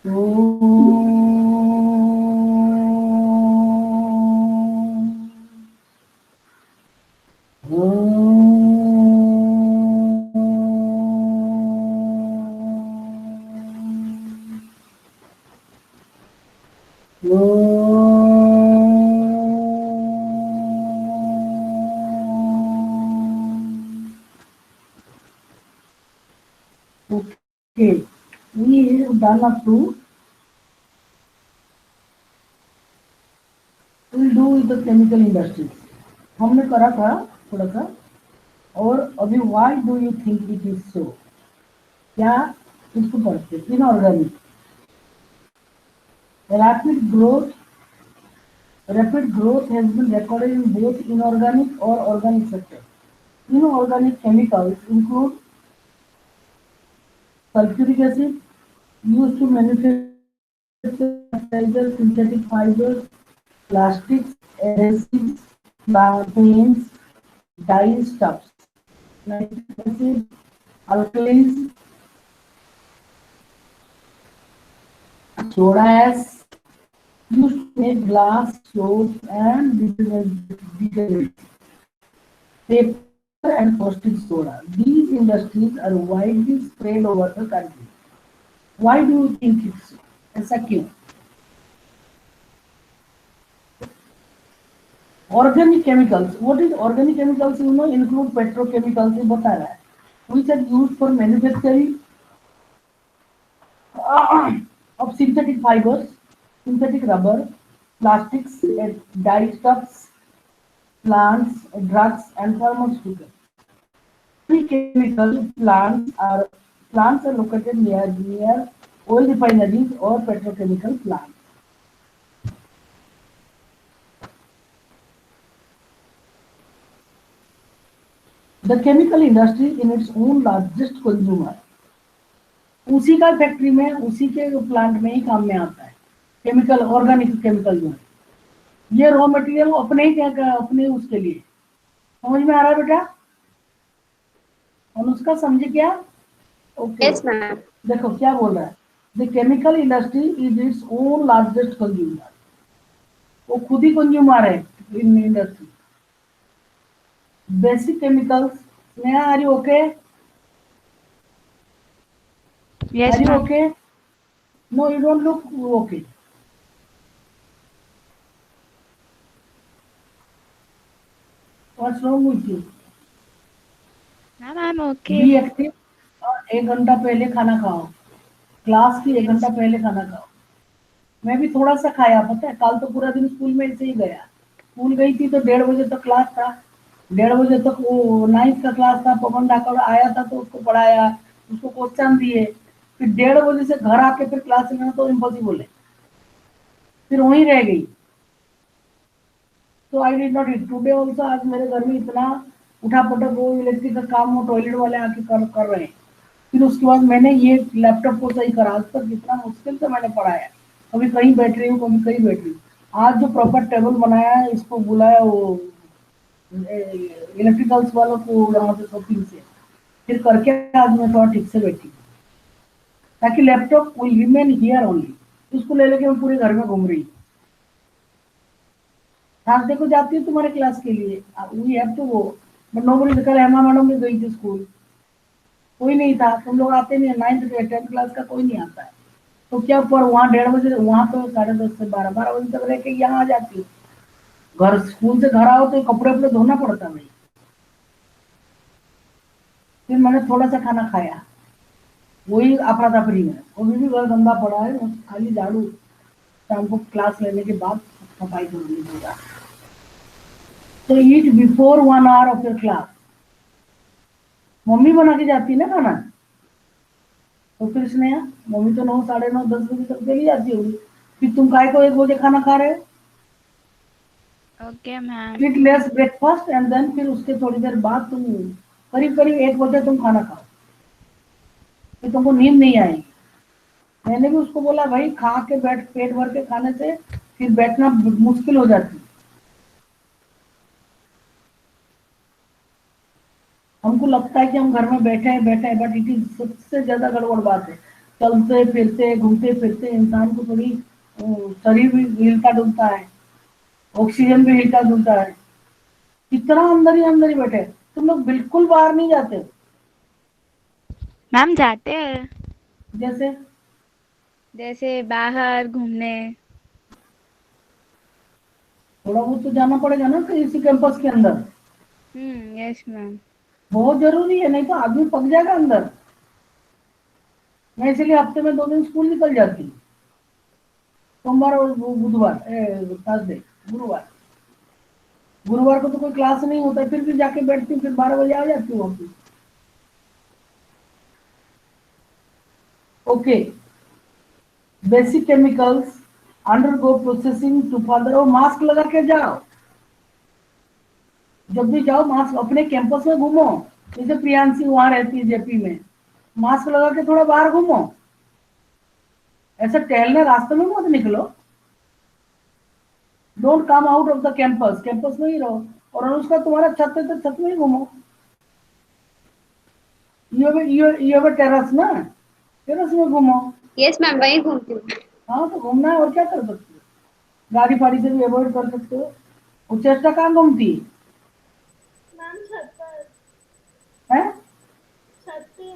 Okay, we have done up to, we'll do with the chemical industries. हमने करा था थोड़ा सा, और अभी why do you think it is so? क्या इसको पढ़ते inorganic rapid growth. Rapid growth has been recorded in both inorganic or organic sector. Inorganic chemicals include sulfuric acid used to manufacture fertilizer, synthetic fibers, plastics, adhesives, paints, dyes, stuffs. Nitric acid, alkalis, soda ash used to make glass, soap, and detergents. Paper and caustic soda. These industries are widely spread over the country. Why do you think it's so? ऐसा क्यों? Organic chemicals. What is organic chemicals? You know, include petrochemicals. ये बता रहा है. Which are used for manufacturing of synthetic fibers, synthetic rubber, plastics, dyestuffs, plants, drugs, and pharmaceuticals. Chemical plants are located near oil refineries or petrochemical plants. The chemical industry in its own largest consumer. उसी का factory में, उसी के plant में ही काम में आता है केमिकल, ऑर्गेनिक केमिकल जो है, ये रॉ मटेरियल अपने ही क्या अपने उसके लिए। समझ में आ रहा है बेटा? अनुष्का समझे क्या? Okay Yes, ma'am. देखो क्या बोल रहा है, the chemical industry is its own largest consumer, वो खुद ही कंज्यूमर है in industry. Basic chemicals, Sneha are you okay? Yes, are you ma'am. Okay? No you don't look okay. What's wrong with you? Ma'am, I'm okay. Be active और 1 घंटा पहले खाना खाओ, class की 1 घंटा पहले खाना खाओ। मैं भी थोड़ा सा खाया, पता है कल तो पूरा दिन स्कूल में ऐसे ही गया। स्कूल गई थी तो 1:30 बजे तक क्लास था, 1:30 बजे तक वो 9th का क्लास था। पवन डाकर आया था तो उसको पढ़ाया, उसको क्वेश्चन दिए, फिर 1:30 बजे से घर आके फिर क्लास लेना तो इम्पॉसिबल है, फिर वहीं रह गई। तो I did not it today also. आज मेरे घर में इतना उठा पटक, वो इलेक्ट्रिक का काम वो टॉयलेट वाले आके कर रहे हैं। फिर उसके बाद मैंने ये लैपटॉप को सही करा। आज तक कितना मुश्किल से मैंने पढ़ाया, कभी कहीं बैठ रही हूँ, कभी कहीं बैठ रही हूँ। आज जो प्रॉपर टेबल बनाया है, इसको बुलाया वो इलेक्ट्रिकल्स वालों को यहाँ से शॉपिंग से, फिर करके आज मैं थोड़ा ठीक से बैठी, ताकि laptop will remain here only. उसको ले लेके मैं पूरे घर में घूम रही हूँ। थर्सडे को जाती हूँ तुम्हारे क्लास के लिए, we have to go, but nobody. कल हेमा मैडम भी गई थी स्कूल, कोई नहीं था। तुम लोग आते नहीं, 9th 10th क्लास का कोई नहीं आता है। तो क्या पर वहाँ 1:30 बजे, वहाँ तो 10:30 से 12 बजे तक रह के यहाँ आ जाती हूँ। घर स्कूल से घर आओ तो कपड़े वपड़े धोना पड़ता भाई। फिर मैंने थोड़ा सा खाना खाया, वही अफरा तफरी में, अभी भी घर गंदा पड़ा है, खाली झाड़ू शाम को क्लास लेने के बाद सफाई करूंगी पूरा। तो ईट before 1 hour of your class. Mummy बना के जाती है ना खाना, तो फिर स्नेहा मम्मी तो 9, 9:30, 10 बजे तक चली जाती होगी, फिर तुम काय को 1 बजे खाना खा रहे हो? Okay, ma'am. Eat less breakfast and then फिर उसके थोड़ी देर बाद तुम करीब करीब 1 बजे तुम खाना खाओ, फिर तुमको नींद नहीं आएगी। मैंने भी उसको बोला भाई खा के बैठ, पेट भर के खाने से फिर बैठना मुश्किल हो जाती है। हमको लगता है कि हम घर में बैठे हैं, बट इट इज सबसे ज्यादा गड़बड़ बात है। चलते फिरते घूमते फिरते इंसान को थोड़ी शरीर भी हिलता डुलता है, ऑक्सीजन भी हिलता डुलता है। कितना अंदर ही बैठे, तुम लोग बिल्कुल बाहर नहीं जाते? मैम जाते हैं, जैसे जैसे बाहर घूमने। थोड़ा बहुत तो जाना पड़ेगा ना इसी कैंपस के अंदर। Yes ma'am. बहुत जरूरी है, नहीं तो आदमी पक जाएगा अंदर। मैं इसलिए हफ्ते में 2 दिन स्कूल निकल जाती, सोमवार और बुधवार, थर्सडे, गुरुवार। गुरुवार को तो कोई क्लास नहीं होता है, फिर भी जाके बैठती हूँ, फिर 12 बजे आ जाती हूँ वापस। Okay, basic chemicals undergo processing to further. और मास्क लगा के जाओ, जब भी जाओ मास्क, अपने कैंपस में घूमो। जैसे प्रियांशी वहां रहती है जेपी में, मास्क लगा के थोड़ा बाहर घूमो। ऐसे टहलने रास्ते में मत निकलो। Don't come out of the campus, campus में ही रहो। और अनुष्का तुम्हारा छत है तो छत में ही घूमो। यू हैव टेरेस ना, टेरेस में घूमो। यस मैम, वही घूमती हूँ। हाँ तो घूमना है, और क्या कर सकते हो? गाड़ी फाड़ी से भी अवॉइड कर सकते हो। वो चेष्टा कहाँ घूमती मैम छत पर, है? छत पे।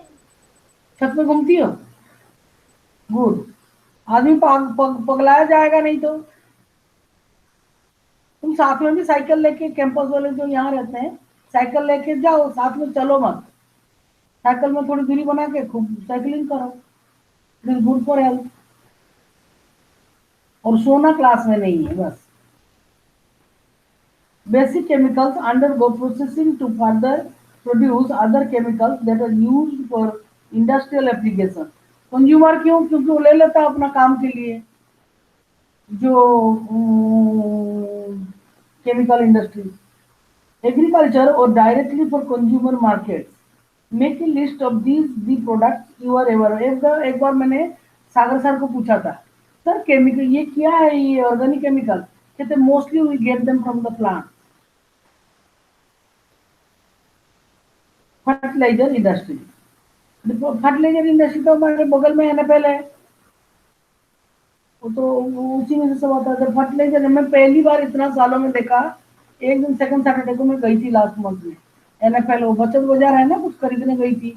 छत में घूमती हो? गुड। आदमी पगलाया जाएगा नहीं तो। तुम साथ में भी साइकिल लेके, कैंपस वाले जो यहाँ रहते हैं, साइकिल लेके जाओ, साथ में चलो मत। साइकिल में थोड़ी दूरी बना के खूब साइकिलिंग करो, it is good for health. और सोना क्लास में नहीं है बस। Basic chemicals undergo processing to further produce other chemicals that are used for industrial application. Consumer क्यों? क्योंकि वो ले लेता है अपना काम के लिए, जो केमिकल इंडस्ट्री, एग्रीकल्चर और directly for consumer markets. Make a list of these the products you are ever. एक बार मैंने सागर सर को पूछा था, सर केमिकल ये क्या है, ये ऑर्गेनिक केमिकल? कहते mostly we get them from the plant. Fertilizer industry, fertilizer industry तो हमारे बगल में एनएफएल है, वो तो उसी में से सब आता है। फर्टिलाइजर मैं पहली बार इतना सालों में देखा, एक दिन सेकंड सैटरडे को मैं गई थी लास्ट मंथ में एनएफएल, वो बचत बाजार है ना, कुछ खरीदने गई थी।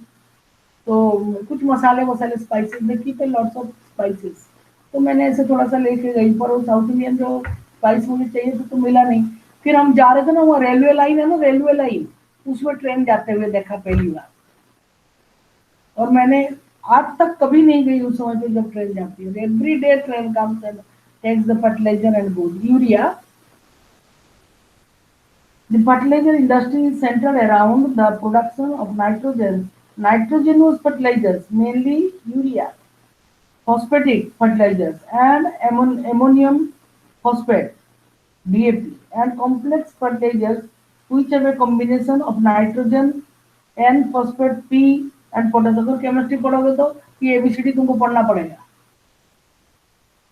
तो कुछ मसाले वसाले स्पाइसेस देखी थे, लॉट्स ऑफ स्पाइसेस। तो मैंने ऐसे थोड़ा सा लेके गई, पर वो साउथ इंडियन जो स्पाइस मुझे चाहिए था तो मिला नहीं। फिर हम जा रहे थे ना, वहाँ रेलवे लाइन है ना, रेलवे लाइन, उसमें ट्रेन जाते हुए देखा पहली बार। और मैंने आज तक कभी नहीं गई उस समय पे जब ट्रेन जाती है। Every day train comes and takes the fertilizer and goes urea. The fertilizer industry is centered around the production of nitrogenous fertilizers, mainly urea, phosphatic fertilizers, and ammonium phosphate (DAP), and complex fertilizers which have a combination of nitrogen and phosphate P and potash। अगर chemistry पढ़ोगे तो ये ABCD तुमको पढ़ना पड़ेगा।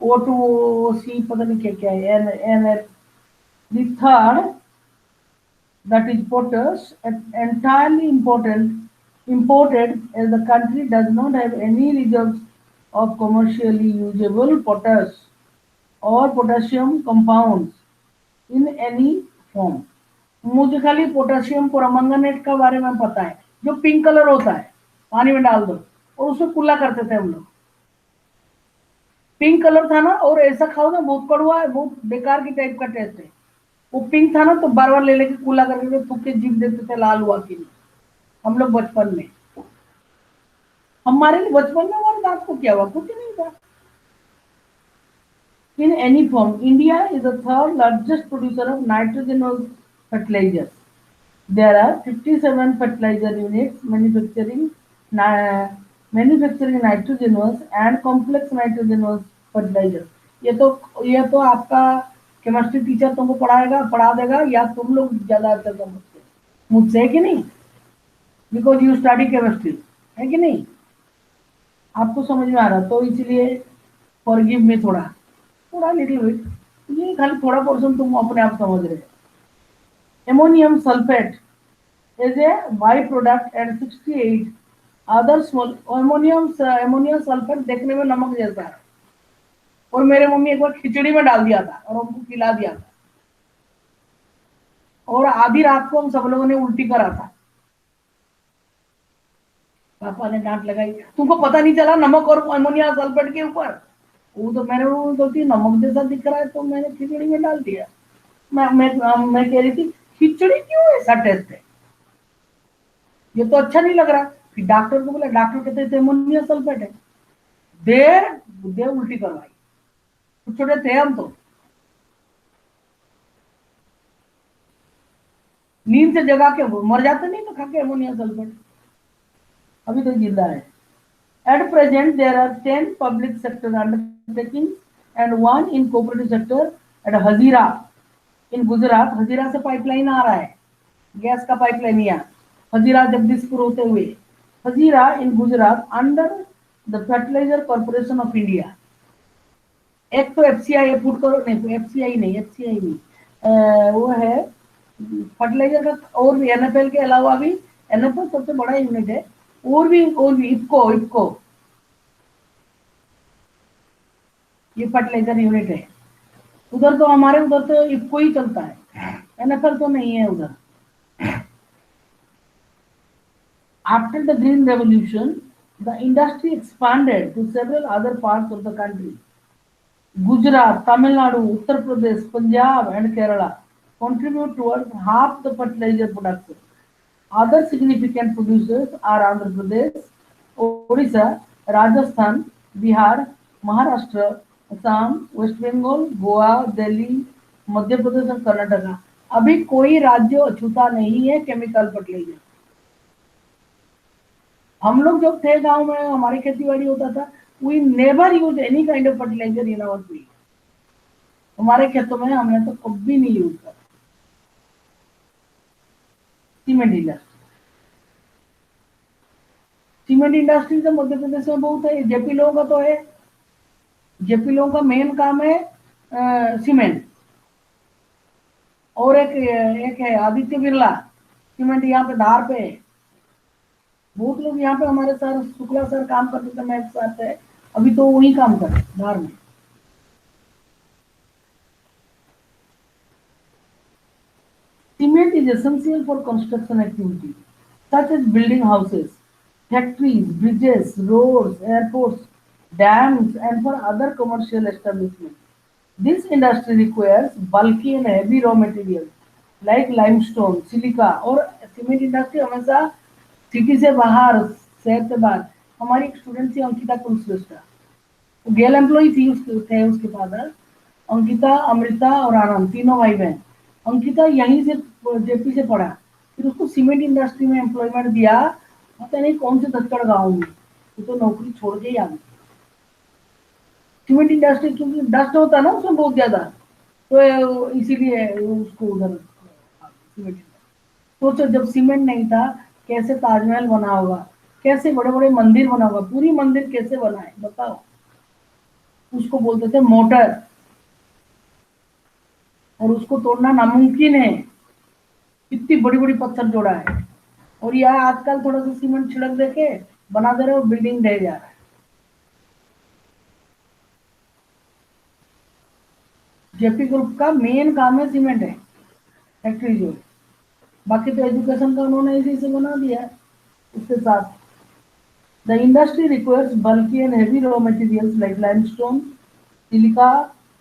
O2, O, C, पता नहीं क्या क्या है, N, the third, that is potash, entirely imported, as the country does not have any reserves of commercially usable potash or potassium compounds in any form। मुझे खाली पोटेशियम परमंगनेट का बारे में पता है, जो पिंक कलर होता है, पानी में डाल दो और उसको कुल्ला करते थे हम लोग। पिंक कलर था ना, और ऐसा खाओ ना, बहुत कड़वा है, बहुत बेकार की टाइप का टेस्ट है। वो पिंक था ना, तो बार बार ले लेके कुल्ला करके थूक के जीभ देते थे, लाल हुआ कि नहीं। हम लोग बचपन में, हमारे लिए बचपन में हमारे दांत को क्या हुआ? कुछ नहीं था। In any form, India is the third largest producer of nitrogenous fertilizers. There are 57 fertilizer units manufacturing nitrogenous and complex nitrogenous fertilizers। ये तो आपका केमिस्ट्री टीचर तुमको पढ़ा देगा, या तुम लोग ज्यादा अच्छा समझते हो मुझसे, है कि नहीं? बिकॉज यू स्टडी केमिस्ट्री, है कि नहीं? आपको समझ में आ रहा, तो इसलिए फॉरगिव मी, थोड़ा थोड़ा लिटिल बिट, ये खाली थोड़ा पोर्शन तुम अपने आप समझ रहे हो। Ammonium sulfate is a byproduct and 68 other small ammonium sulphate देखने में नमक जैसा है, और मेरे मम्मी एक बार खिचड़ी में डाल दिया था और हमको खिला दिया था, और आधी रात को हम सब लोगों ने उल्टी करा था। पापा ने डांट लगाई, तुमको पता नहीं चला नमक और अमोनिया सल्फेट के ऊपर? वो तो मैंने वो गलती, नमक जैसा दिख रहा है तो मैंने खिचड़ी में डाल दिया। मैं कह रही थी खिचड़ी क्यों ऐसा टेस्ट है, ये तो अच्छा नहीं लग रहा। फिर डॉक्टर को बोला, डॉक्टर कहते थे अमोनिया सल्फेट है। दे दे उल्टी करवाई, कुछ छोटे थे हम तो, नींद से जगा के मर जाते नहीं तो खा के अमोनिया सल्फेट, अभी तो जिंदा है। At present, there are 10 public sector undertakings and 1 in cooperative sector at Hazira in Gujarat. Hazira से पाइपलाइन आ रहा है, गैस का पाइपलाइन यहाँ हजीरा जगदीशपुर होते हुए, Hazira in Gujarat under the fertiliser corporation of India. एक तो एफसीआई फूड करो नहीं, एफसीआई नहीं, वो है फर्टिलाइजर का, और एनएफएल के अलावा भी, एनएफएल सबसे बड़ा यूनिट है, और भी इफको ये फर्टिलाइजर यूनिट है। उधर तो हमारे उधर तो इफको ही चलता है, एनएफएल तो नहीं है उधर। After the Green Revolution, the industry expanded to several other parts of the country. Gujarat, Tamil Nadu, Uttar Pradesh, Punjab, and Kerala contribute towards half the fertilizer production. Other significant producers are Andhra Pradesh, Odisha, Rajasthan, Bihar, Maharashtra, Assam, West Bengal, Goa, Delhi, Madhya Pradesh और कर्नाटका। अभी कोई राज्य अछूता नहीं है chemical fertiliser. हम लोग जब थे गांव में, हमारी खेती बाड़ी होता था, we never use any kind of fertilizer in our field. हमारे खेतों में हमने तो कभी नहीं यूज करा। सीमेंट इंडस्ट्री, सीमेंट इंडस्ट्री तो मध्य प्रदेश में बहुत है। जेपी लोगों का तो है, जेपी लोगों का मेन काम है सीमेंट, और एक है आदित्य बिरला सीमेंट, यहाँ पे धार पे है। बहुत लोग यहाँ पे, हमारे सर शुक्ला सर काम करते थे, मैं साथ है, अभी तो वही काम कर धार में। Cement is essential for construction activity such as building houses, factories, bridges, roads, airports, dams, and for other commercial establishments. This industry requires bulky and heavy raw materials like limestone, silica, और cement industry हमेशा city से बाहर, शहर से बाहर। हमारी एक student थी अंकिता कुलश्रेष्ठा, गेल एम्प्लॉई थी, उसके फादर अंकिता, अमृता और आनंद, तीनों भाई बहन। अंकिता यहीं से जेपी से पढ़ा, फिर उसको सीमेंट इंडस्ट्री में एम्प्लॉयमेंट दिया, पता नहीं कौन से दक्कड़ गांव में, वो तो नौकरी छोड़ के ही आ गई। सीमेंट इंडस्ट्री क्योंकि डस्ट होता है ना उसमें बहुत ज्यादा, तो इसीलिए उसको उधर सीमेंट। सोचो जब सीमेंट नहीं था, कैसे ताजमहल बना होगा, कैसे बड़े बड़े मंदिर बना होगा, पूरी मंदिर कैसे बना है बताओ। उसको बोलते थे मोटर, और उसको तोड़ना नामुमकिन है, इतनी बड़ी बड़ी पत्थर जोड़ा है। और यह आजकल थोड़ा सा सीमेंट छिड़क देके बना दे रहे हो, बिल्डिंग ढह जा रहा है। जेपी ग्रुप का मेन काम है सीमेंट है फैक्ट्री जो, बाकी तो एजुकेशन का उन्होंने इसी से बना दिया है। उसके साथ the industry requires bulky and heavy raw materials like limestone, silica,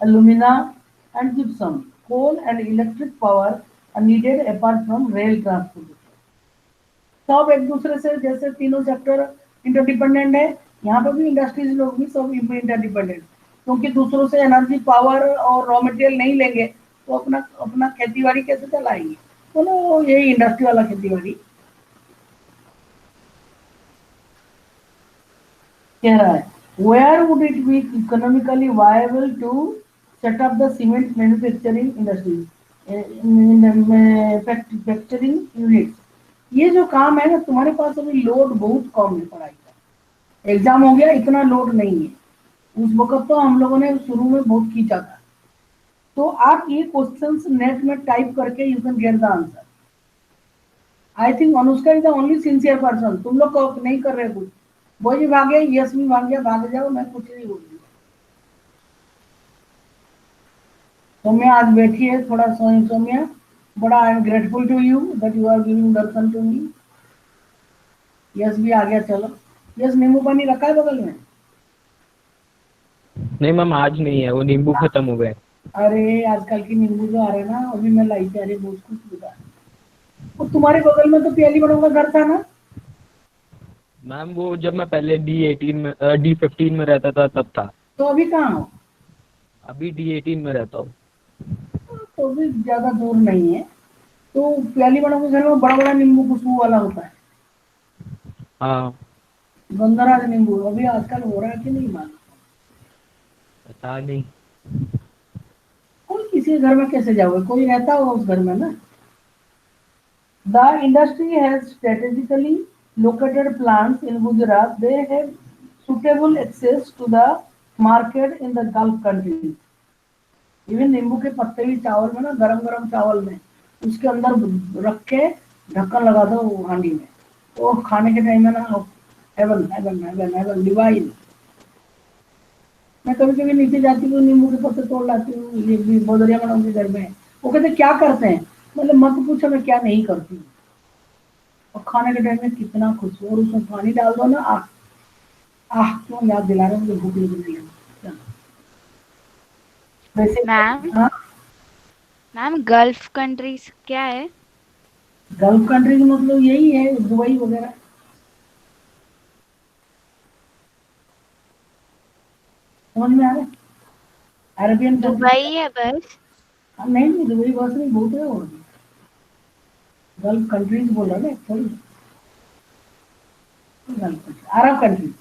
alumina and gypsum, coal and electric power are needed apart from rail transportation. सब एक दूसरे से, जैसे तीनों सेक्टर इंटरडिपेंडेंट है, यहाँ पर भी इंडस्ट्रीज लोग भी सब इंटरडिपेंडेंट, क्योंकि दूसरों से एनर्जी, पावर और रॉ मटेरियल नहीं लेंगे तो अपना अपना खेती बाड़ी कैसे चलाएंगे। बोलो यही इंडस्ट्री वाला खेती बाड़ी कह रहा है। Where would it be economically viable to set up the cement manufacturing industries, manufacturing units? ये जो काम है ना, तुम्हारे पास अभी लोड बहुत कम है, पढ़ाई का एग्जाम हो गया, इतना लोड नहीं है। उस वक्त तो हम लोगों ने शुरू में बहुत खींचा था। तो आप ये क्वेश्चंस नेट में टाइप करके you can get the answer. I think Anushka is the only sincere person. तुम लोग को नहीं कर रहे कुछ, वो भी भागे, यश भी भाग गया, भाग जाओ, मैं कुछ नहीं बोल रही। सौम्या आज बैठी है थोड़ा सोई। सौम्या बड़ा I am grateful to you that you are giving darshan to me. Yash भी आ गया, चलो। यश नींबू पानी रखा है बगल में? नहीं मैम, आज नहीं है, वो नींबू खत्म हो गए। अरे आजकल की नींबू जो आ रहे हैं ना, अभी मैं लाई थी, अरे बहुत कुछ बुरा। और तुम्हारे बगल में तो प्याली बड़ों का घर था ना? मैम वो जब मैं पहले D18 में D15 में रहता था तब था। तो अभी कहाँ हो? अभी D18 में रहता हूँ। तो भी ज्यादा दूर नहीं है। तो प्याली बड़ों के घर में बड़ा बड़ा नींबू खुशबू वाला होता है, हाँ। गंधराज नींबू। अभी आजकल हो रहा है कि नहीं मालूम। पता नहीं। कोई किसी के घर में कैसे जाओगे, कोई रहता होगा उस घर में ना। The industry has strategically located plants in Gujarat. They have suitable access to the market in the Gulf countries. Even नींबू के पत्ते भी चावल में ना, गरम गरम चावल में उसके अंदर रख के ढक्कन लगा दो हांडी में, तो खाने के टाइम में ना heaven heaven heaven heaven divine. मैं कभी कभी नीचे जाती हूँ, नींबू के पत्ते तोड़ लाती हूँ, ये भी बोदरिया मैडम के घर में। वो कहते क्या करते हैं, मतलब मत पूछो मैं क्या नहीं करती हूँ। और खाने के टाइम में कितना खुश, और उसमें पानी डाल दो ना, आह आह, क्यों याद दिला रहे हो, मुझे भूख लगने लगी। वैसे मैम हाँ, मैम गल्फ कंट्रीज क्या है? गल्फ कंट्री का मतलब यही है, दुबई वगैरह। समझ में आ रहा है? अरेबियन दुबई है बस? नहीं नहीं, दुबई बस नहीं, बहुत है और गल्फ कंट्रीज बोल रहा है थोड़ी, गल्फ कंट्री, अरब कंट्रीज।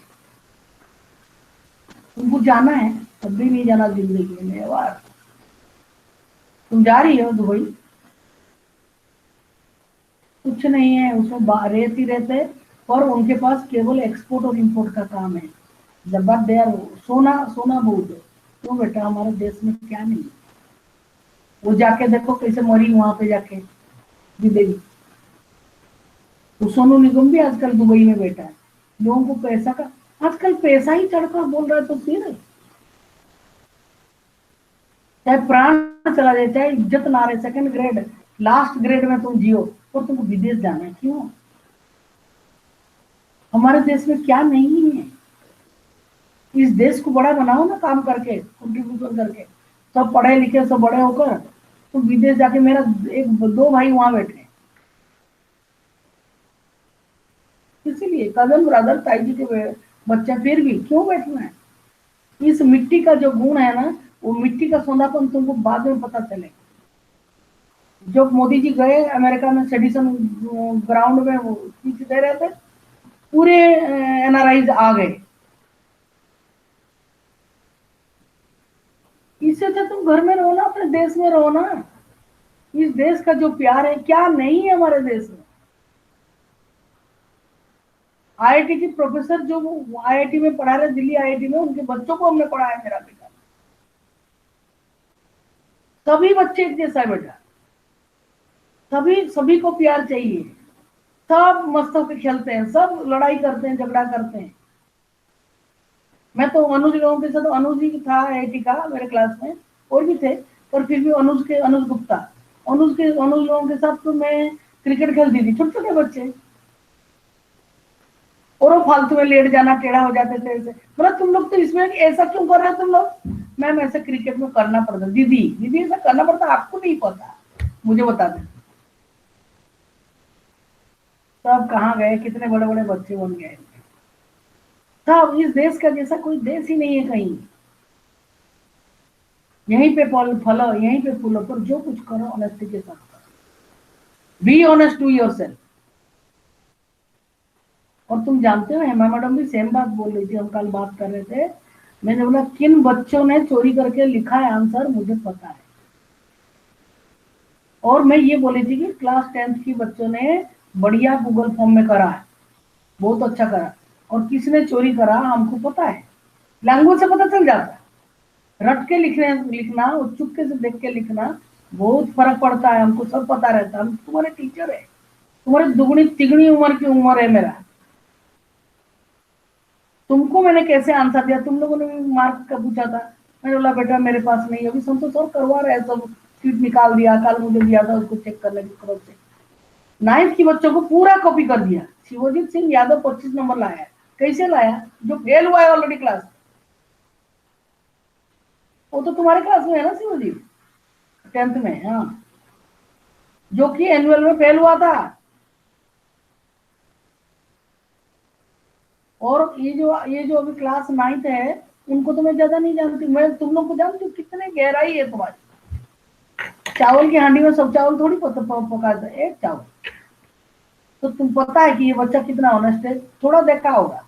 तुमको जाना है, तब भी नहीं जाना जिंदगी में यार। तुम जा रही हो दुबई, कुछ नहीं है उसमें, रेत ही रहते, और उनके पास केवल एक्सपोर्ट और इंपोर्ट का काम है। जब दे आर सोना सोना बहुत है। क्यों बेटा, हमारे देश में क्या नहीं है? वो जाके देखो कैसे मरी वहां पे जाके विदेवी। तो सोनू निगम भी आजकल दुबई में बैठा है। लोगों को पैसा का, आजकल पैसा ही चढ़कर बोल रहा है, तो फिर चाहे प्राण चला जाए, चाहे इज्जत ना रहे, सेकंड ग्रेड लास्ट ग्रेड में तुम जियो, और तुमको विदेश जाना है, क्यों? हमारे देश में क्या नहीं है? इस देश को बड़ा बनाओ ना, काम करके, कंट्रीब्यूशन करके। सब पढ़े लिखे, सब बड़े होकर तुम विदेश जाके, मेरा एक दो भाई वहां बैठे, इसीलिए कजन ब्रदर ताई जी के बच्चे, फिर भी क्यों बैठना है? इस मिट्टी का जो गुण है ना, वो मिट्टी का सोनापन तुमको बाद में पता चलेगा। जब मोदी जी गए अमेरिका में, सेडिसन ग्राउंड में वो स्पीच दे रहे थे, पूरे एनआरआईज आ गए। इससे अच्छा तुम घर में रहो ना, अपने देश में रहो ना। इस देश का जो प्यार है, क्या नहीं है हमारे देश में। आईआईटी की प्रोफेसर जो आईआईटी में पढ़ा रहे, दिल्ली आईआईटी में, उनके बच्चों को हमने पढ़ाया, मेरा बेटा। सभी बच्चे एक जैसा है बेटा, सभी को प्यार चाहिए, सब मस्त होकर खेलते हैं, सब लड़ाई करते हैं, झगड़ा करते हैं। मैं तो अनुज लोगों के साथ, अनुज ही था आईआईटी का मेरे क्लास में, और भी थे, पर फिर भी अनुज गुप्ता, अनुज लोगों के साथ तो मैं क्रिकेट खेलती थी, छोटे छोटे बच्चे, और वो फालतू में लेट जाना, टेढ़ा हो जाते थे ऐसे। मतलब तुम लोग तो इसमें ऐसा क्यों कर रहे हो तुम लोग? मैम ऐसे क्रिकेट में करना पड़ता, दीदी दीदी ऐसा करना पड़ता, आपको नहीं पता, मुझे बता दें। सब कहाँ गए, कितने बड़े बड़े बच्चे बन गए। सब, इस देश का जैसा कोई देश ही नहीं है कहीं। यहीं पे फलो, यहीं पे फूलो, पर जो कुछ करो ऑनेस्टी के साथ करो। Be honest to yourself. और तुम जानते हो, हेमा मैडम भी सेम बात बोल रही थी, हम कल बात कर रहे थे। मैंने बोला किन बच्चों ने चोरी करके लिखा है आंसर, मुझे पता है। और मैं ये बोली थी कि क्लास 10th की बच्चों ने बढ़िया गूगल फॉर्म में करा है, बहुत अच्छा करा। और किसने चोरी करा हमको पता है, लैंग्वेज से पता चल जाता है। रट के लिखना और चुपके से देख के लिखना बहुत फर्क पड़ता है, हमको सब पता रहता है, हम तुम्हारे टीचर है। तुम्हारी दुगनी तिगनी उम्र की उम्र है मेरा। तुमको मैंने कैसे आंसर दिया? तुम लोगों ने भी मार्क का पूछा था, मैंने बोला बेटा मेरे पास नहीं है, अभी संतोष और करवा रहे हैं सब, शीट निकाल दिया, कल मुझे दिया था उसको चेक करने की तरफ से। 9th की बच्चों को पूरा कॉपी कर दिया। शिवजीत सिंह यादव 25 नंबर लाया है। कैसे लाया? जो फेल हुआ है ऑलरेडी क्लास, वो तो तुम्हारे क्लास में है ना शिवजीत, 10th में। हाँ, जो कि एनुअल में फेल हुआ था। और ये जो अभी क्लास 9th है, उनको तो मैं ज्यादा नहीं जानती, मैं तुम लोग को जानती हूँ कितने गहराई है तुम्हारी। चावल की हांडी में सब चावल थोड़ी पका था, एक चावल। तो तुम पता है कि ये बच्चा कितना ऑनेस्ट है, थोड़ा देखा होगा।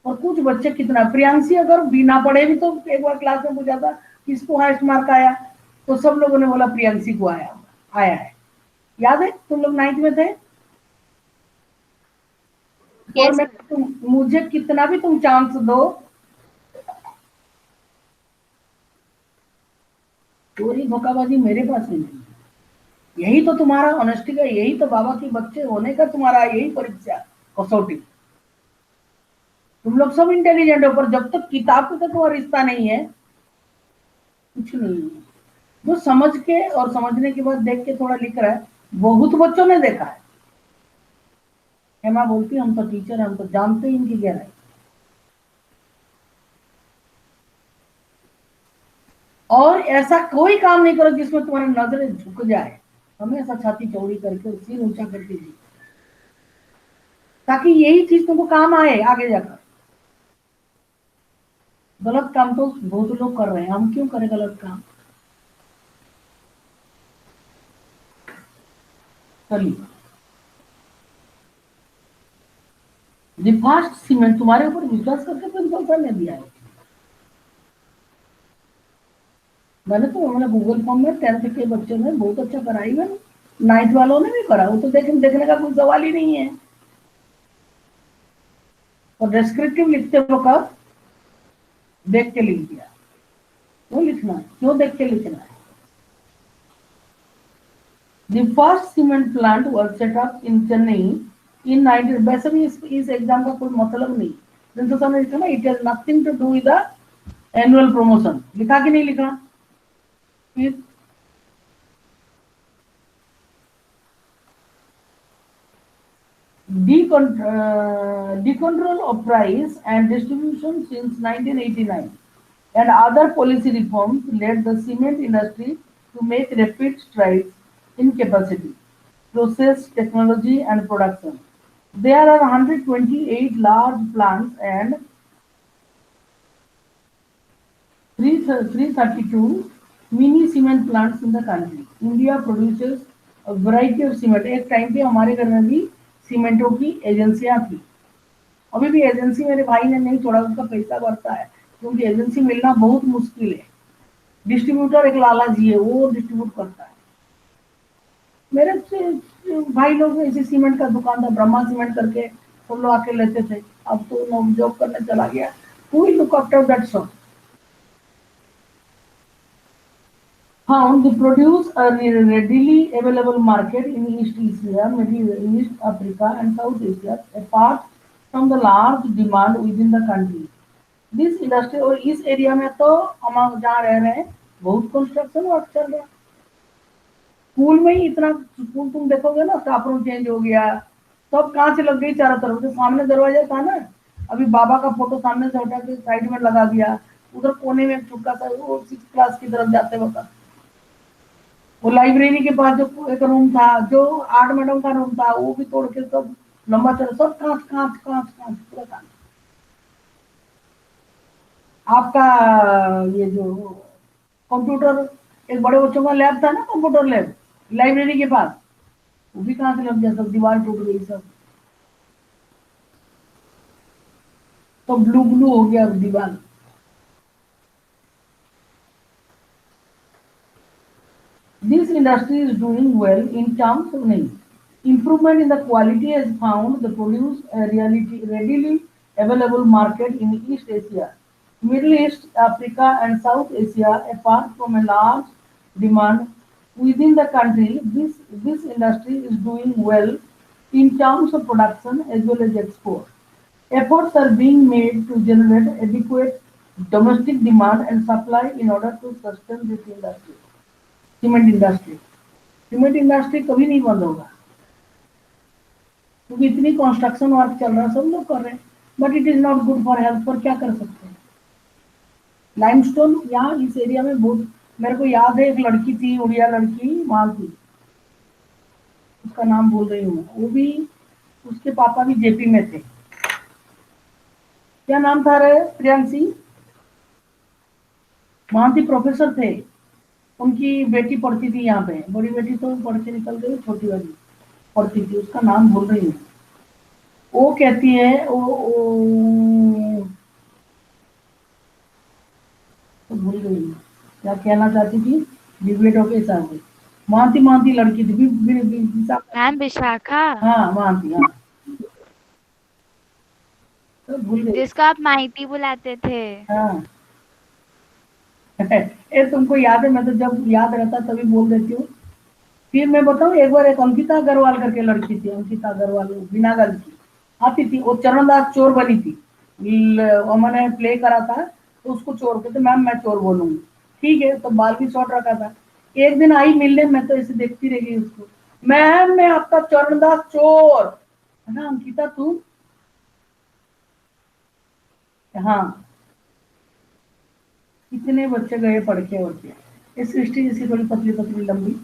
और कुछ बच्चे कितना, प्रियांशी अगर बिना पढ़े भी, तो एक बार क्लास में पूछा था किसको हाईएस्ट मार्क आया, तो सब लोगों ने बोला प्रियांशी को आया है। याद है? तुम लोग 9th में थे। और Yes, मुझे कितना भी तुम चांस दो, चोरी धोखाबाजी मेरे पास नहीं है। यही तो तुम्हारा ऑनेस्टी का, यही तो बाबा के बच्चे होने का तुम्हारा, यही परीक्षा, कसौटी। तुम लोग सब इंटेलिजेंट हो, पर जब तक किताब से तुम्हारा रिश्ता नहीं है, कुछ नहीं है। जो समझ के और समझने के बाद देख के थोड़ा लिख रहा है, बहुत बच्चों ने देखा है। हेमा बोलती हम तो टीचर हैं, हम तो जानते हैं इनकी गहराई। और ऐसा कोई काम नहीं करो जिसमें तुम्हारी नजरें झुक जाए, हमेशा छाती चौड़ी करके सिर ऊंचा करके जी, ताकि यही चीज तुमको काम आए आगे जाकर। गलत काम तो बहुत लोग कर रहे हैं, हम क्यों करें गलत काम? चलिए, फास्ट सीमेंट तुम्हारे ऊपर विश्वास करके प्रिंसिपल सर ने दिया है। मैंने तो गूगल फॉर्म में 10th के बच्चे ने बहुत अच्छा करा, इवन 9th वालों ने भी करा, वो तो देखने का कोई सवाल ही नहीं है। और डिस्क्रिप्टिव लिखते वक्त देख के लिख दिया, वो लिखना है, क्यों देख के लिखना है? The first cement plant was set up in Chennai in 19। वैसे भी इस एग्जाम का कोई मतलब नहीं, प्रिंसिपल सर ने लिखा ना, it has nothing to do with the annual promotion. लिखा कि नहीं लिखा? फिर decontrol of price and distribution since 1989 and other policy reforms led the cement industry to make rapid strides in capacity, process, technology, and production. There are 128 large plants and 332 mini cement plants in the country. India produces a variety of cement। एक time पे हमारे घर में भी सीमेंटों की एजेंसियां थी। अभी भी एजेंसी मेरे भाई ने नहीं छोड़ा, उसका पैसा बढ़ता है, क्योंकि एजेंसी मिलना बहुत मुश्किल है। डिस्ट्रीब्यूटर एक लाला जी है, वो डिस्ट्रीब्यूट करता है। मेरे भाई लोग ऐसे सीमेंट का दुकान था, ब्रह्मा सीमेंट करके, सब लोग आके लेते थे। अब तो जॉब करने चला गया। Who will look after that shop? Found to produce a readily available market in East Asia, Middle East, Africa, and South Asia, apart from the large demand within the country. This industry, और इस area में तो हम जहाँ रह रहे हैं, बहुत कंस्ट्रक्शन वर्क चल रहा है। स्कूल में ही इतना, स्कूल तुम देखोगे ना, स्टाफ रूम चेंज हो गया, सब कहाँ से लग गई चारों तरफ। जो सामने दरवाजा था ना, अभी बाबा का फोटो सामने से हटा के साइड में लगा दिया, उधर कोने में एक छोटा सा, वो 6th क्लास की तरफ जाते वक्त, वो लाइब्रेरी के पास जो एक रूम था, जो आर्ट मैडम का रूम था, वो भी तोड़ के सब लंबा चौड़ा, सब कांच कांच कांच कांच, पूरा कांच। आपका ये जो कंप्यूटर, एक बड़े बच्चों का लैब था ना, कंप्यूटर लैब लाइब्रेरी के पास, वो भी कहाँ से लग गया, सब दीवार टूट गई, सब ब्लू ब्लू हो गया दीवार। This industry is doing well in terms of improvement in the quality has found the produce a readily available market in East Asia, Middle East, Africa, and South Asia, apart from a large demand within the country, this industry is doing well in terms of production as well as export. Efforts are being made to generate adequate domestic demand and supply in order to sustain this industry. Cement industry, cement industry कभी नहीं बंद होगा क्योंकि इतनी construction work चल रहा है, सब लोग कर रहे हैं, but it is not good for health. पर क्या कर सकते हैं? लाइमस्टोन यहाँ इस एरिया में बहुत, मेरे को याद है एक लड़की थी, उड़िया लड़की वहां थी, उसका नाम भूल रही हूँ, वो भी, उसके पापा भी जेपी में थे। क्या नाम था रे? प्रियांशी महांती प्रोफेसर थे, उनकी बेटी पढ़ती थी यहाँ पे, बड़ी बेटी तो पढ़ के निकल गई, छोटी वाली पढ़ती थी, उसका नाम भूल रही हूँ। वो कहती है तो भूल गई हूँ क्या कहना चाहती थी, डिबेट हो गई साहब। महांती लड़की थी, मैम विशाखा। हाँ महांती, हाँ तो भूल गई। जिसको आप माइती बुलाते थे। हाँ ये तुमको याद है? मैं तो जब याद रहता तभी बोल देती हूँ। फिर मैं बताऊँ, एक बार एक अंकिता अग्रवाल करके लड़की थी, अंकिता अग्रवाल बिनागल की, आती थी, वो चरणदास चोर बनी थी, मैंने प्ले करा था तो उसको चोर कहते, मैम मैं चोर बोलूंगी, ठीक है, तो बाल भी शॉर्ट रखा था। एक दिन आई मिलने, मैं तो ऐसे देखती रह गई उसको, मैम मैं आपका चरणदास चोर। है अंकिता तू? हाँ, कितने बच्चे गए पढ़ के, और क्या, ये सृष्टि जैसी थोड़ी पतली पतली लंबी।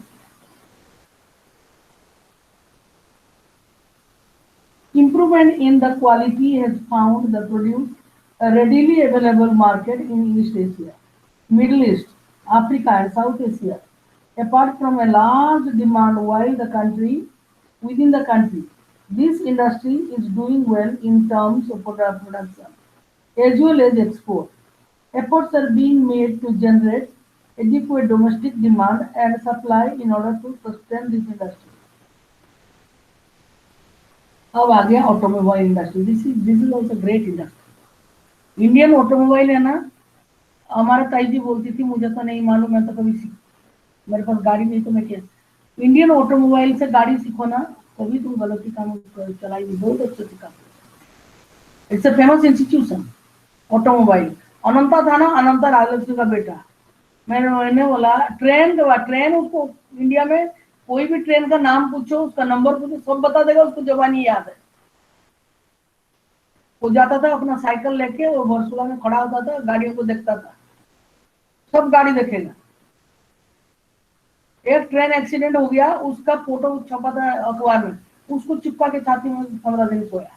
Improvement in the quality has found the produce a readily available market in East Asia, Middle East, Africa and South Asia. Apart from a large demand within the country, this industry is doing well in terms of production as well as export. Efforts are being made to generate adequate domestic demand and supply in order to sustain this industry. अब आ गया automobile industry. This is also great industry. Indian automobile है ना, हमारा ताई जी बोलती थी, मुझे तो नहीं मालूम, मैं तो कभी मेरे पास गाड़ी नहीं तो मैं क्या, इंडियन ऑटोमोबाइल से गाड़ी सीखो ना, कभी तुम गलती काम चलाएगी, बहुत अच्छे सिखा। It's a famous institution automobile. Ananta था ना, अनंता राजलक्ष्मी का बेटा, मैंने बोला ट्रेन के बाद, ट्रेन उसको इंडिया में कोई भी ट्रेन का नाम पूछो, उसका नंबर पूछो, सब बता देगा, उसको जबानी याद है। वो जाता था अपना साइकिल लेके, वो वर्सुला में खड़ा होता था, गाड़ियों को देखता था, सब गाड़ी देखेगा। एक ट्रेन एक्सीडेंट हो गया, उसका फोटो छपा था अखबार में, उसको चिपका के छाती में 15 दिन सोया।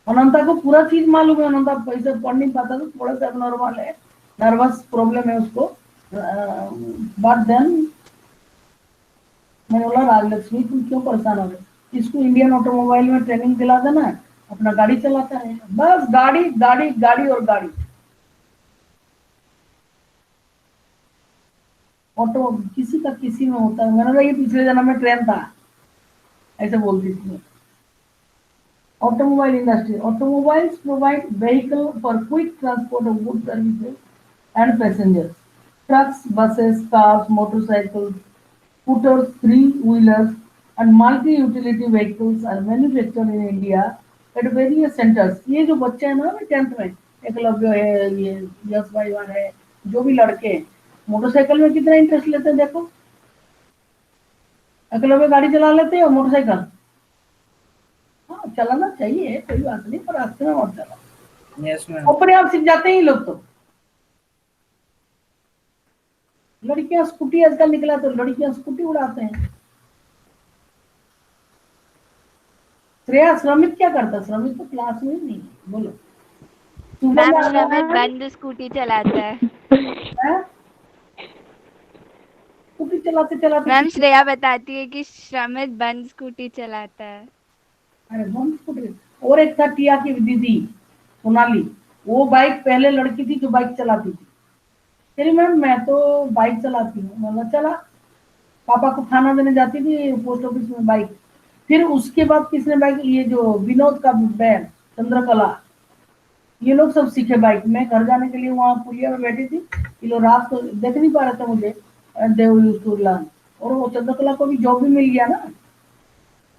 अनंता को पूरा चीज मालूम है, अनंता पैसे पढ़ नहीं पाता था, थोड़ा सा नॉर्मल है, नर्वस प्रॉब्लम है उसको, बट देन मैंने बोला राजलक्ष्मी तुम क्यों परेशान हो गए, इसको इंडियन ऑटोमोबाइल में ट्रेनिंग दिला देना, अपना गाड़ी चलाता है, बस गाड़ी गाड़ी गाड़ी और गाड़ी। ऑटो किसी का किसी में होता है। मैंने बोला ये पिछले जन्म में ट्रेन था, ऐसे बोलती थी। Automobile industry, automobiles provide vehicle for quick transport of goods services and passengers. Trucks, buses, cars, motorcycles, scooters, three-wheelers, and multi-utility vehicles are manufactured in India at various centers. ये जो बच्चे हैं ना 10th में, एकलव्य है, ये यश भाईवान है, जो भी लड़के हैं, मोटरसाइकिल में कितना इंटरेस्ट लेते हैं देखो। एकलव्य गाड़ी चला लेते हैं और मोटरसाइकिल, हाँ चलाना चाहिए, कोई बात नहीं, पर रास्ते में मत चला, अपने आप सीख जाते हैं ये लोग। तो लड़कियां स्कूटी आजकल निकला, तो लड़कियां स्कूटी उड़ाते हैं। श्रेया, श्रमिक क्या करता? श्रमिक तो क्लास में ही नहीं है, बोलो। मैम श्रमित बंद स्कूटी चलाता है। स्कूटी चलाते चलाते मैम श्रेया बताती है कि श्रमित बंद स्कूटी चलाता है। अरे बंद स्कूटी। और एक था टिया की दीदी सोनाली, वो बाइक, पहले लड़की थी जो बाइक चलाती थी, तेरी मैम मैं तो बाइक चलाती हूँ, मतलब चला, पापा को खाना देने जाती थी पोस्ट ऑफिस में बाइक। फिर उसके बाद किसने बाइक, ये जो विनोद का बहन चंद्रकला, ये लोग सब सीखे बाइक। मैं घर जाने के लिए वहां पुलिया में बैठी थी, ये लोग रात को देख नहीं पा रहे थे मुझे, and they used to learn. और वो चंद्रकला को भी जॉब भी मिल गया ना,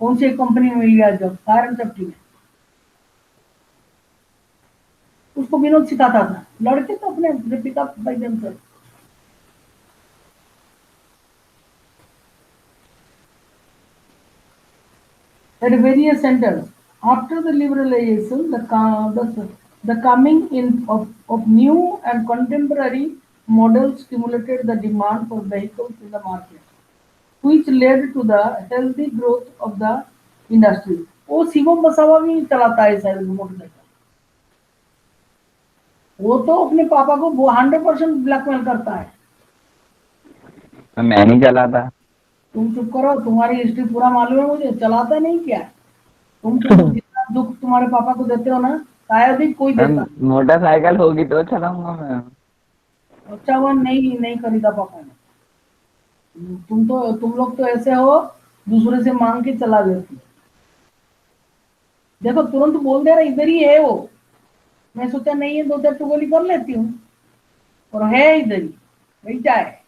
कौन सी कंपनी में मिल गया जॉब, फायर एंड सेफ्टी में। उसको विनोद सिखाता था, लड़के तो अपने पिता by themselves. At various centers. After the liberalization, the coming in of new and contemporary models stimulated the demand for vehicles in the market, which led to the healthy growth of the industry. वो शिवम बसावा भी चलाता है शायद motorcycle. वो तो अपने पापा को 100% ब्लैकमेल करता है। मैं नहीं चलाता। तुम चुप करो, तुम्हारी हिस्ट्री पूरा मालूम है मुझे, चलाता नहीं क्या है? तुम जितना दुख तुम्हारे पापा को देते हो ना, शायद ही कोई देता। मोटरसाइकिल होगी तो चलाऊंगा मैं। अच्छा वो नहीं खरीदा पापा ने। तुम लोग तो ऐसे हो, दूसरे से मांग के चला देती। देखो तुरंत बोल दे रहा इधर ही है वो। मैं सोचा नहीं है, दो चार चुगली कर लेती हूँ, और है इधर ही बैठा है।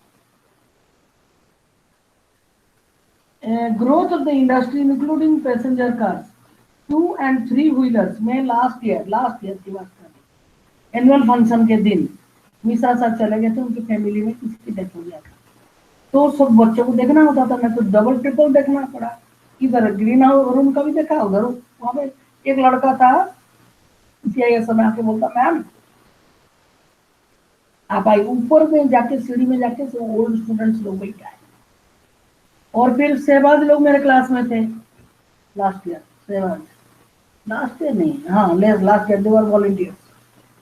Growth of the industry including passenger cars, 2 and 3 wheelers में लास्ट ईयर की बात कर रही, एनुअल फंक्शन के दिन मिश्रा सर चले गए थे, उनकी फैमिली में किसी की डेथ हो गया था, तो सब बच्चों को देखना होता था। मैं तो डबल ट्रिपल देखना पड़ा। इधर ग्रीन हाउस रूम का भी देखा, उधर वहां पे एक लड़का था, सीआईएस में आके बोलता मैम आप आई, ऊपर में जाके सीढ़ी में जाके सब ओल्ड स्टूडेंट्स लोग बैठे आए। और फिर शहबाज लोग मेरे क्लास में थे last year, Shahbaz last year नहीं, हाँ last year they were volunteers.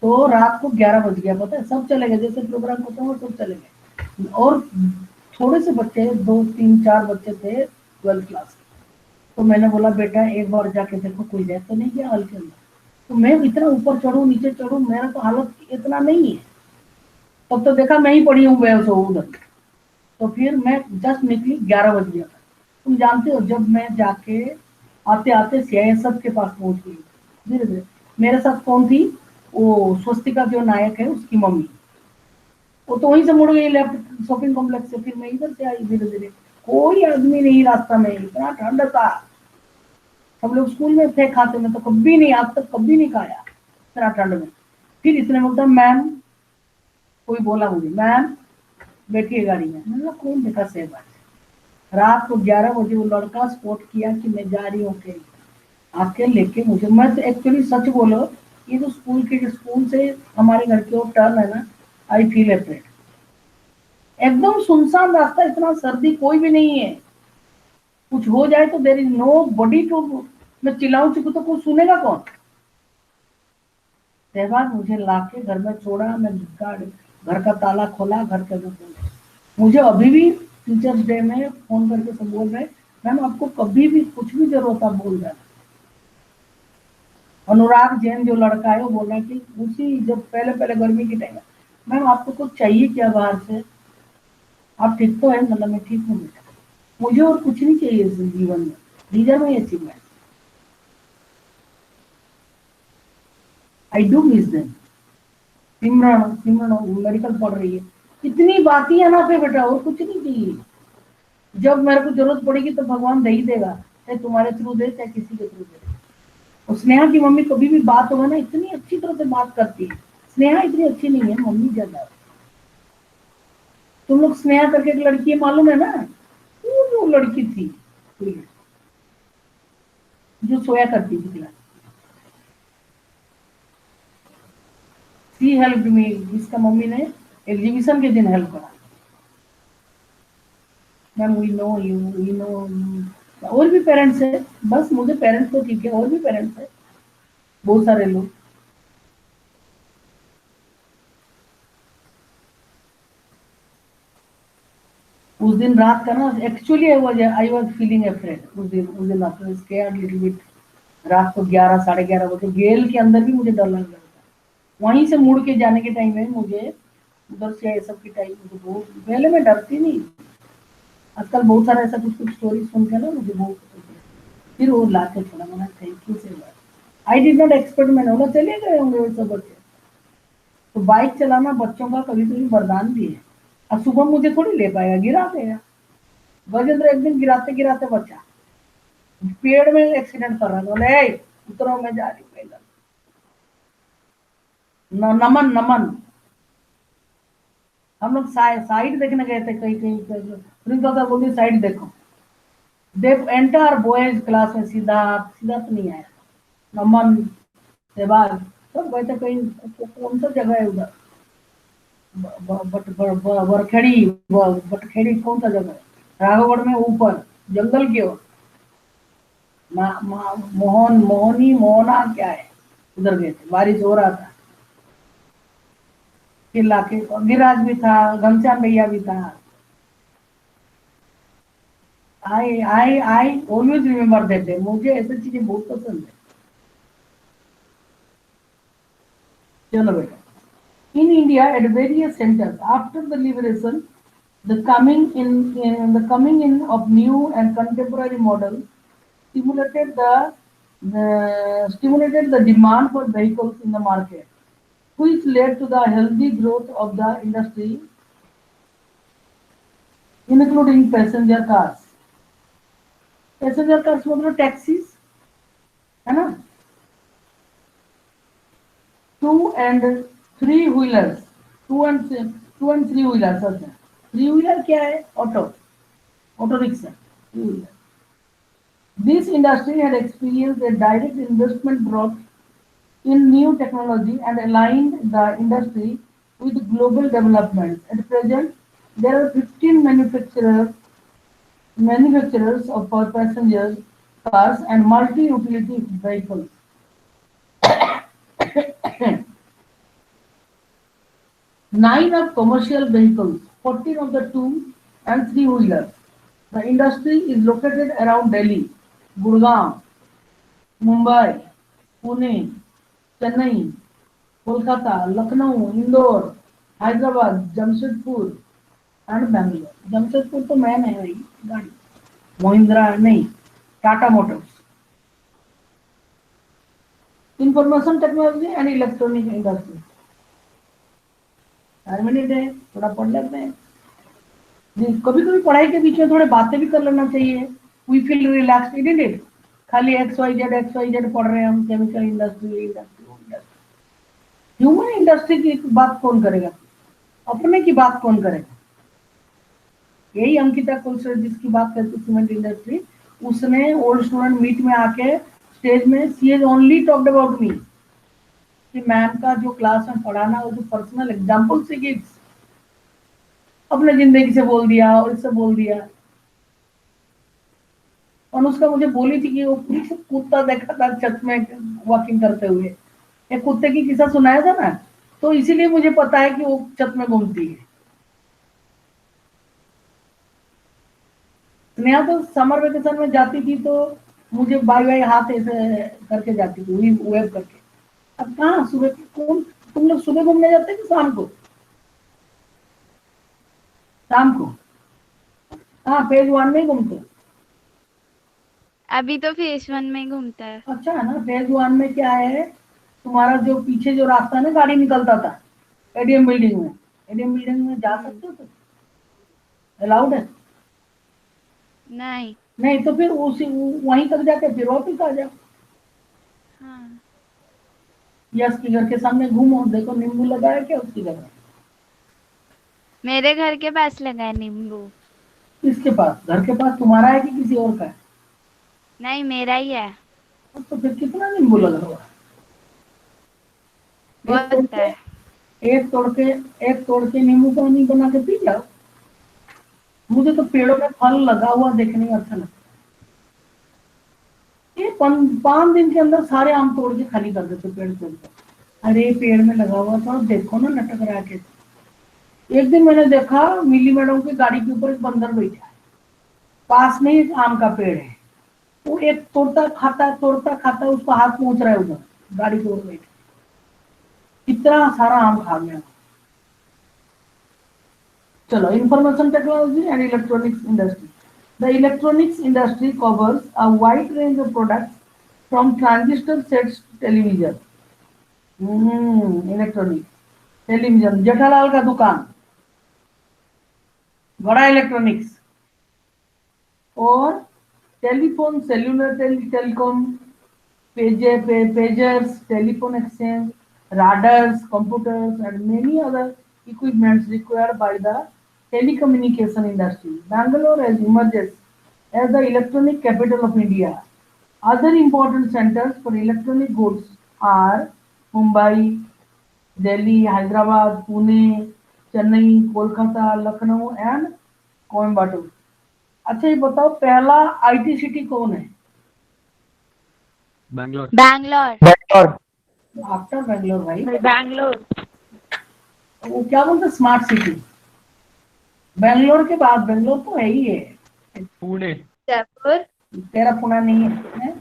तो रात को 11 बज गया, पता है, सब चले गए, जैसे प्रोग्राम होता है वो सब चले गए। और थोड़े से बच्चे, 2 3 4 बच्चे थे 12th क्लास के। तो मैंने बोला बेटा एक बार जाके देखो कोई डेथ तो नहीं गया हॉल के अंदर। तो मैं इतना ऊपर चढ़ू नीचे चढ़ू, मेरा तो हालत इतना नहीं है। तब तो देखा मैं ही पड़ी हूँ बेहोश उधर। तो फिर मैं जस्ट निकली, 11 बज गया था। तुम जानते हो जब मैं जाके आते आते सीआईएसएफ के पास पहुंच गई, धीरे धीरे मेरे साथ कौन थी, वो स्वस्तिका जो नायक है उसकी मम्मी, वो तो वहीं से मुड़ गई लेफ्ट शॉपिंग कॉम्प्लेक्स से। फिर मैं इधर से आई धीरे धीरे, कोई आदमी नहीं रास्ता में, इतना ठंड था। सब लोग स्कूल में थे खाते में, तो कभी नहीं, आज तक कभी नहीं खाया इतना ठंड में। फिर इतने बोलता मैम, कोई बोला मुझे मैम बैठिए गाड़ी में। मैंने कौन देखा शहबाज। रात को 11 बजे वो लड़का स्पॉट किया कि मैं जा रही हूँ अकेले, आके लेके मुझे। मैं तो एक्चुअली सच बोलो, ये जो स्कूल से हमारे घर के वो टर्न है ना, आई फील अफ्रेड। एकदम सुनसान रास्ता, इतना सर्दी, कोई भी नहीं है। कुछ हो जाए तो there is nobody to, मैं चिल्लाऊं चुकू तो कुछ सुनेगा कौन। शहबाज मुझे लाके घर में छोड़ा, मैं घर का ताला खोला, घर के अंदर। मुझे अभी भी टीचर्स डे में फोन करके सब बोल रहे मैम आपको कभी भी कुछ भी जरूरत आप बोल जाना। अनुराग जैन जो लड़का है वो बोल रहा है कि उसी जब पहले गर्मी की टाइम है, मैम आपको कुछ चाहिए क्या बाहर से, आप ठीक तो है? मतलब मैं ठीक हूँ बेटा, मुझे और कुछ नहीं चाहिए इस जीवन में, दीजर में achievement. I do miss them. Simran medical पढ़ रही है, इतनी बातें है ना पे बेटा, और कुछ नहीं चाहिए। जब मेरे को जरूरत पड़ेगी तो भगवान दे ही देगा, चाहे तुम्हारे थ्रू दे चाहे किसी के थ्रू दे। और स्नेहा की मम्मी कभी भी बात होगा ना, इतनी अच्छी तरह से बात करती है। स्नेहा इतनी अच्छी नहीं है, मम्मी ज्यादा। तुम लोग स्नेहा करके एक लड़की है मालूम है ना, वो जो लड़की थी जो सोया करती थी क्लास, सी हेल्प मी, इसका मम्मी ने एग्जीबिशन के दिन हेल्प करा। Ma'am we know you. और भी पेरेंट्स है, बस मुझे पेरेंट्स तो ठीक है, और भी पेरेंट्स है बहुत सारे लोग। उस दिन रात का ना, actually I was feeling afraid उस दिन आफ्टर स्केयर्ड लिटिल बिट। रात को 11 साढ़े 11 बजे गेल के अंदर भी मुझे डर लग रहा था। वहीं से मुड़ के जाने के टाइम में मुझे उधर से सब की टाइम मुझे बहुत, पहले मैं डरती नहीं, आजकल बहुत सारा ऐसा कुछ स्टोरी सुन के ना मुझे बहुत फिर वो ला के छोड़ा। मैंने थैंक यू से आई डिड नॉट एक्सपेक्ट, मैंने बोला चले गए होंगे वो सब बच्चे। तो बाइक चलाना बच्चों का कभी कभी वरदान भी है। अब सुबह मुझे थोड़ी ले पाएगा, गिरा देगा। गजेंद्र एक दिन गिराते गिराते बचा, पेड़ में एक्सीडेंट कर रहा था, बोले "ए, उतरो, मैं जा रही हूँ पैदल"। नमन नमन हम लोग साइड देखने गए थे, कहीं कहीं प्रिंसिपल साहब बोलते साइड देखो, दे एंटर बॉयज क्लास में, सीधा सीधा तो नहीं आया। नमन सेवाग सब गए थे कहीं, कौन सा जगह है उधर, बटखेड़ी, बटखेड़ी कौन सा जगह है, राघवगढ़ में ऊपर जंगल की ओर, मोहन मोहनी मोहना क्या है, उधर गए थे, बारिश हो रहा था, फिर लाके गिराज भी था, घनश्याम भैया भी था। I always remember that day, मुझे ऐसी चीजें बहुत पसंद है। चलो बेटा, in India at various centers after the liberation, the coming in of new and contemporary models stimulated the demand for vehicles in the market, which led to the healthy growth of the industry, including passenger cars. Passenger cars मतलब taxis है ना, 2 and 3 wheelers, 2 and 3 wheelers। अच्छा, 3 wheeler क्या है, auto rickshaw, 3 wheeler। This industry had experienced a direct investment growth in new technology and aligned the industry with global developments. At present, there are 15 manufacturers of passenger cars and multi-utility vehicles. 9 of commercial vehicles, 14 of the 2 and 3 wheelers. The industry is located around Delhi, Gurgaon, Mumbai, Pune, Chennai, Kolkata, Lucknow, Indore, Hyderabad, Jamshedpur and Bangalore। Jamshedpur तो man है भाई गाड़ी, महिंद्रा नहीं, Tata Motors. Information technology and electronic industry, 4 minute है, थोड़ा पढ़ लेते हैं। कभी कभी पढ़ाई के बीच में थोड़े बातें भी कर लेना चाहिए। We feel relax, it it, खाली XYZ पढ़ रहे हैं हम, केमिकल इंडस्ट्री, ह्यूमन इंडस्ट्री की बात कौन करेगा, अपने की बात कौन करेगा। यही अंकिता कुलश्रेष्ठ जिसकी बात करती सीमेंट इंडस्ट्री, उसने ओल्ड स्टूडेंट मीट में आके स्टेज में she has only talked about me, कि मैम का जो क्लास में पढ़ाना, वो जो पर्सनल एग्जाम्पल से गिव्स, अपने जिंदगी से बोल दिया और इससे बोल दिया। और उसका मुझे बोली थी कि वो कुत्ता देखा था छत में वॉकिंग करते हुए, एक कुत्ते की किस्सा सुनाया था ना, तो इसीलिए मुझे पता है कि वो छत में घूमती है। स्नेहा तो समर वेकेशन में जाती थी तो मुझे बाय बाय हाथ ऐसे करके जाती थी, वेव करके। अब कहाँ सुबह, कौन तुम लोग सुबह घूमने जाते हैं कि शाम को? शाम को। हाँ, फेज 1 में घूमते। अभी तो फेज 1 में घूमता है। अच्छा है ना, फेज 1 में क्या है, तुम्हारा जो पीछे जो रास्ता है ना, गाड़ी निकलता था एडीएम बिल्डिंग में, एडीएम बिल्डिंग में जा सकते हो तो अलाउड है? नहीं। नहीं तो फिर उसी वहीं तक जाके फिर वापिस आ जाओ। हाँ। यस के घर के सामने घूमो, देखो नींबू लगा है क्या उसकी जगह? मेरे घर के पास लगा है नींबू। इसके पास, घर के पास तुम्हारा है कि किसी और का है? नहीं, मेरा ही है। तो फिर कितना नींबू लगा हुआ? बहुत है। एक तोड़ के नींबू पानी बना के पी जाओ। मुझे तो पेड़ों में फल लगा हुआ देखने में अच्छा लगता है। ये 5 दिन के अंदर सारे आम तोड़ के खाली कर देते पेड़ तोड़ के। अरे पेड़ में लगा हुआ था, देखो ना लटक रहा के। एक दिन मैंने देखा मिली मैडम की गाड़ी के ऊपर एक बंदर बैठा है, पास में एक आम का पेड़ है, वो एक तोड़ता खाता, उसको हाथ पहुंच रहा है उधर गाड़ी के ऊपर बैठे, इतना सारा आम खा गया। चलो, information technology and electronics industry. The electronics industry covers a wide range of products from transistor sets to television. Electronic television, Jethalal का दुकान, बड़ा इलेक्ट्रॉनिक्स, और telephone, cellular telecom, pagers, telephone exchange, radars, computers, and many other equipments required by the telecommunication industry. Bangalore has emerged as the electronic capital of India. Other important centers for electronic goods are Mumbai, Delhi, Hyderabad, Pune, Chennai, Kolkata, Lucknow, and Coimbatore. अच्छा ये बताओ पहला IT city कौन है Bangalore. Bangalore. Bangalore. After Bangalore भाई? Bangalore. वो क्या बोलते स्मार्ट सिटी? बेंगलोर के बाद बेंगलोर तो है ही है। पुणे। Jaipur, तेरा पुणे नहीं है?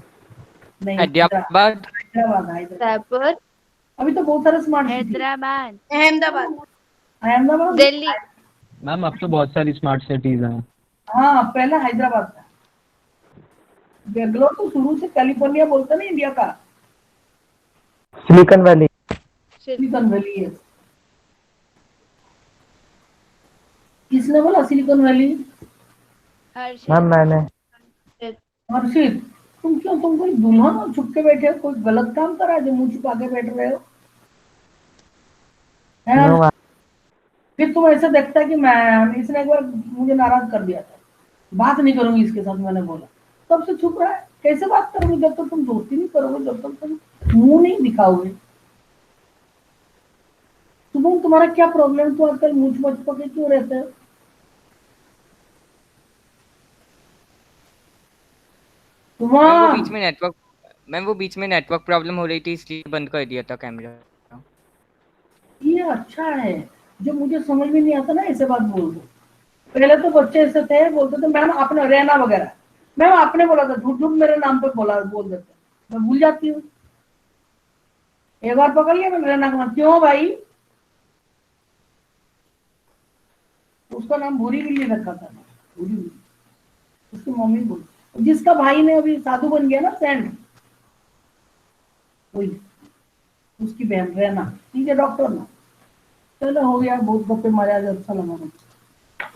नहीं, हैदराबाद। हैदराबाद। Jaipur, अभी तो बहुत सारे smart city. Hyderabad. Ahmedabad, Ahmedabad. Delhi, ma'am अब तो बहुत सारी स्मार्ट सिटीज हैं। हाँ पहला हैदराबाद था। बेंगलोर तो शुरू से कैलिफोर्निया बोलते ना इंडिया का। Silicon valley. सिलिकॉन वैली है। किसने बोला सिलिकॉन वैली? Harshit. मैम मैंने। हर्षित, तुम कोई दुल्हन हो छुप के बैठे हो? कोई गलत काम करा जो मुंह छुपा के बैठ रहे हो? हैं? No ma'am. फिर तुम ऐसे देखता है कि मैं, इसने एक बार मुझे नाराज कर दिया था, बात नहीं करूंगी इसके साथ, मैंने बोला, तब से चुप रहा है। कैसे बात करोगे जब तक तुम दोस्ती नहीं करोगे, जब तक तुम मुंह नहीं दिखाओगे? तुम्हारा क्या प्रॉब्लम? तुम आजकल मुंह छुपा छुपा के क्यों रहते हो? मैम वो बीच में नेटवर्क प्रॉब्लम हो रही थी इसलिए बंद कर दिया था कैमरा। ये अच्छा है, जो मुझे समझ में नहीं आता ना ऐसे बात बोल दो। पहले तो बच्चे ऐसे थे, बोलते थे मैम आपने रहना वगैरह, मैम आपने बोला था, झूठ झूठ मेरे नाम पे बोल देते, मैं भूल जाती हूँ। एक बार पकड़ लिया मैंने रहना का, क्यों भाई? उसका नाम भूरी बिल्ली रखा था, भूरी बिल्ली, उसकी मम्मी बोल, जिसका भाई ने अभी साधु बन गया ना सेंट, वही उसकी बहन रहना, ठीक है डॉक्टर ना। चलो हो गया, बहुत गप्पे मारे आज, अच्छा लगा मुझे।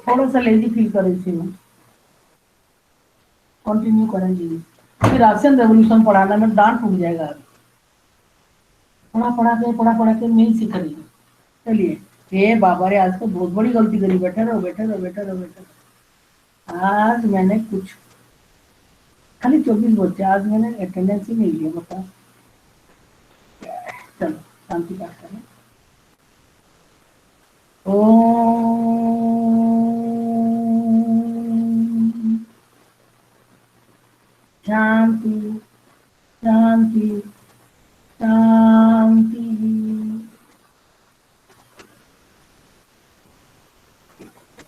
थोड़ा सा लेजी फील कर रही थी मैं, कंटिन्यू करेंगे। फिर राशियन रेवोल्यूशन पढ़ाना में डांट उठ जाएगा। पढ़ा के नहीं सीख रही। चलिए, हे बाबा रे, आज तो बहुत बड़ी गलती करी। बैठे रहो। आज मैंने कुछ खाली 24 बच्चे, आज मैंने अटेंडेंस ही नहीं लिया, बता। चलो शांति पाठ करें। ओम शांति शांति शांति।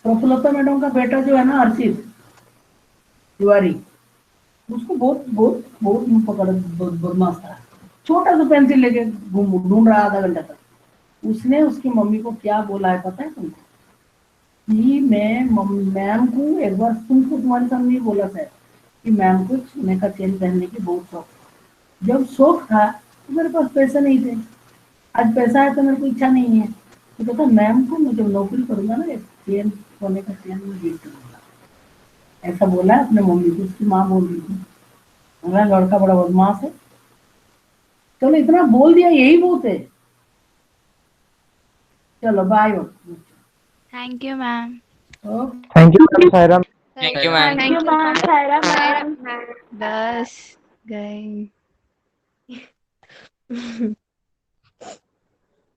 प्रफुल्लता मैडम का बेटा जो है ना, हर्षित तिवारी, उसको बहुत बहुत बहुत मुंह पकड़, बदमाश था। छोटा सा पेंसिल लेके ढूंढ रहा आधा घंटा तक। उसने उसकी मम्मी को क्या बोला है पता है तुमको? कि मैम को एक बार, तुमको तुम्हारे सामने ही बोला था कि मैम को सोने का चेन पहनने की बहुत शौक। जब शौक था तो मेरे पास पैसे नहीं थे, आज पैसा है तो मेरे को इच्छा नहीं है। तो कहता मैम को मैं जब नौकरी करूंगा ना, एक चेन, सोने का चेन में गिफ्ट करूंगा। ऐसा बोला है अपने मम्मी को, उसकी माँ बोल रही थी। मेरा लड़का बड़ा बदमाश है। चलो इतना बोल दिया, यही बहुत है। चलो bye. Thank you, ma'am. Thank you ma'am Saira. Thank you ma'am. Thank you, ma'am. Saira, ma'am. बस गई।